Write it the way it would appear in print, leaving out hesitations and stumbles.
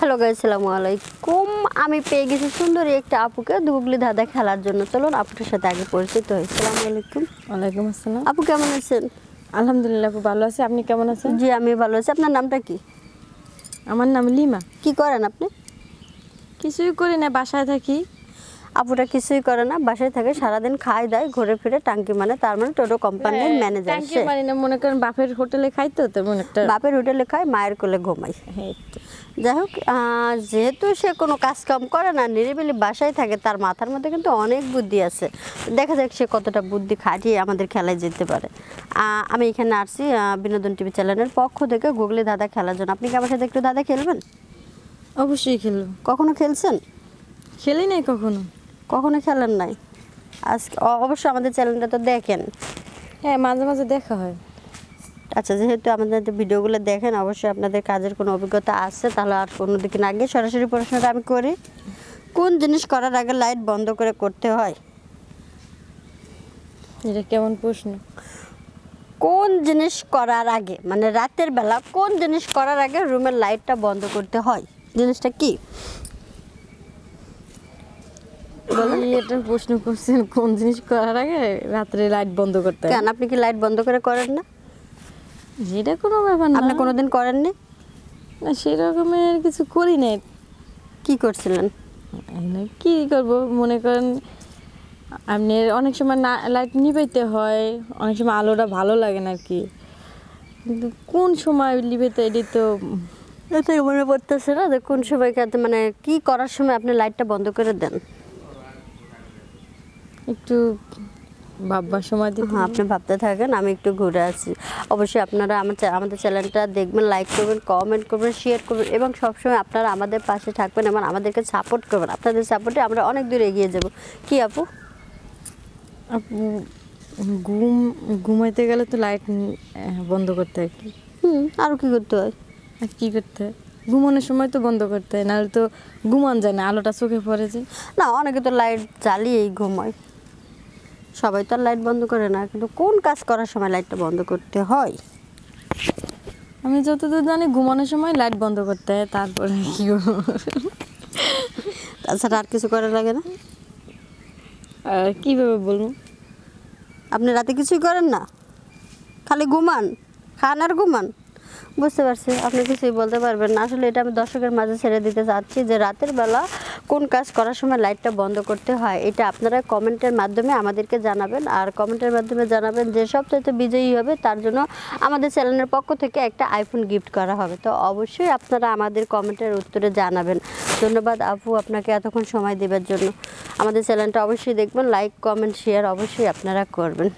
Hello guys, আসসালামু আলাইকুম। আমি পেয়ে গেছি সুন্দরী একটা আপুকে গুগলি ধাঁধা খেলার জন্য। চলুন আপুটার সাথে আগে পরিচিত হই। আসসালামু আলাইকুম। ওয়ালাইকুম আসসালাম। আপু কেমন আছেন? আলহামদুলিল্লাহ খুব ভালো আছি। আপনি কেমন আছেন? জি আমি ভালো আছি। আপনার নামটা কি? আমার নাম লিমা। কি করেন আপনি? কিছুই করি না, বাসায় থাকি। আপুটা কিছুই করে না, বাসায় থাকে, সারাদিন খায় দায় ঘুরে ফিরে টাঙ্কি, মানে তার মানে টোটো কোম্পানির ম্যানেজার। ট্যাঙ্কি মারি না, মনে করেন বাপের হোটেলে খাইতো তেমন একটা। বাপের হোটেলে খায়, মায়ের কোলে ঘুমায়। হ্যাঁ, যাই হোক, যেহেতু সে কোনো কাজ কাম করে না, নিরিবিলি বাসায় থাকে, তার মাথার মধ্যে কিন্তু অনেক বুদ্ধি আছে। দেখা যাক সে কতটা বুদ্ধি খাটিয়ে আমাদের খেলায় যেতে পারে। আমি এখানে আসছি বিনোদন টিভি চ্যানেলের পক্ষ থেকে গুগলি ধাঁধা খেলার জন্য। আপনি কি আমার সাথে একটু ধাঁধা খেলবেন? অবশ্যই খেলবো। কখনো খেলছেন? খেলি নাই কখনো। কখনো খেলেন নাই? আজকে অবশ্যই আমাদের চ্যানেলটা তো দেখেন। হ্যাঁ, মাঝে মাঝে দেখা হয়। আচ্ছা, যেহেতু আমাদের ভিডিওগুলো দেখেন, অবশ্যই আপনাদের কাজের কোনো অভিজ্ঞতা আছে, তাহলে আর কোনো দিকে না গিয়ে সরাসরি প্রশ্নটা আমি করি। কোন জিনিস করার আগে লাইট বন্ধ করে করতে হয়? এটা কেমন প্রশ্ন? কোন জিনিস করার আগে, মানে রাতের বেলা কোন জিনিস করার আগে রুমের লাইটটা বন্ধ করতে হয়? জিনিসটা কি? এটা প্রশ্ন করছেন কোন জিনিস করার আগে রাত্রে লাইট বন্ধ করতে হয়? কেন, আপনি কি লাইট বন্ধ করে করেন না? এটা কোনো ব্যাপার না। আপনি কোনোদিন করেননি? না, সেরকমের কিছু করি নাই। কি করছিলেন? কি করব, মনে করেন আপনি অনেক সময় না লাইট নিভাইতে হয়, অনেক সময় আলোটা ভালো লাগে না আর কি। কিন্তু কোন সময় নিভাইতে এটি তো এটাই মনে পড়তেছে না যে কোন সময় মানে কি করার সময় আপনি লাইটটা বন্ধ করে দেন? একটু ভাববার সময় দিতে হ্যাঁ, আপনি ভাবতে থাকেন, আমি একটু ঘুরে আসি। অবশ্যই আপনারা আমাদের চ্যানেলটা দেখবেন, লাইক করবেন, কমেন্ট করবেন, শেয়ার করবেন এবং সবসময় আপনারা আমাদের পাশে থাকবেন এবং আমাদেরকে সাপোর্ট করবেন। আপনাদের সাপোর্টে আমরা অনেক দূর এগিয়ে যাব। কি আপু? আপু, ঘুমাইতে গেলে তো লাইট বন্ধ করতে হয় কি? আরও কি করতে হয়? আর কি করতে হয়? ঘুমানোর সময় তো বন্ধ করতে হয়, নাহলে তো ঘুমান যায় না, আলোটা চোখে পড়ে যায়। না, অনেকে তো লাইট জ্বালিয়েই ঘুমায়, সবাই তো আর লাইট বন্ধ করে না। কিন্তু কোন কাজ করার সময় লাইটটা বন্ধ করতে হয়? আমি যতদূর জানি ঘুমানোর সময় লাইট বন্ধ করতে হয়, তারপরে কি করবো? তাছাড়া আর কিছু করা লাগে না? আর কীভাবে বলবো? আপনি রাতে কিছুই করেন না, খালি ঘুমান, খান আর ঘুমান? বুঝতে পারছি, আপনি কিছুই বলতে পারবেন না। আসলে এটা আমি দর্শকের মাঝে ছেড়ে দিতে চাচ্ছি যে রাতের বেলা কোন কাজ করার সময় লাইটটা বন্ধ করতে হয়, এটা আপনারা কমেন্টের মাধ্যমে আমাদেরকে জানাবেন। আর কমেন্টের মাধ্যমে জানাবেন যে সবচেয়ে বিজয়ী হবে তার জন্য আমাদের চ্যানেলের পক্ষ থেকে একটা আইফোন গিফট করা হবে। তো অবশ্যই আপনারা আমাদের কমেন্টের উত্তরে জানাবেন। ধন্যবাদ আপু আপনাকে এতক্ষণ সময় দেওয়ার জন্য। আমাদের চ্যানেলটা অবশ্যই দেখবেন, লাইক কমেন্ট শেয়ার অবশ্যই আপনারা করবেন।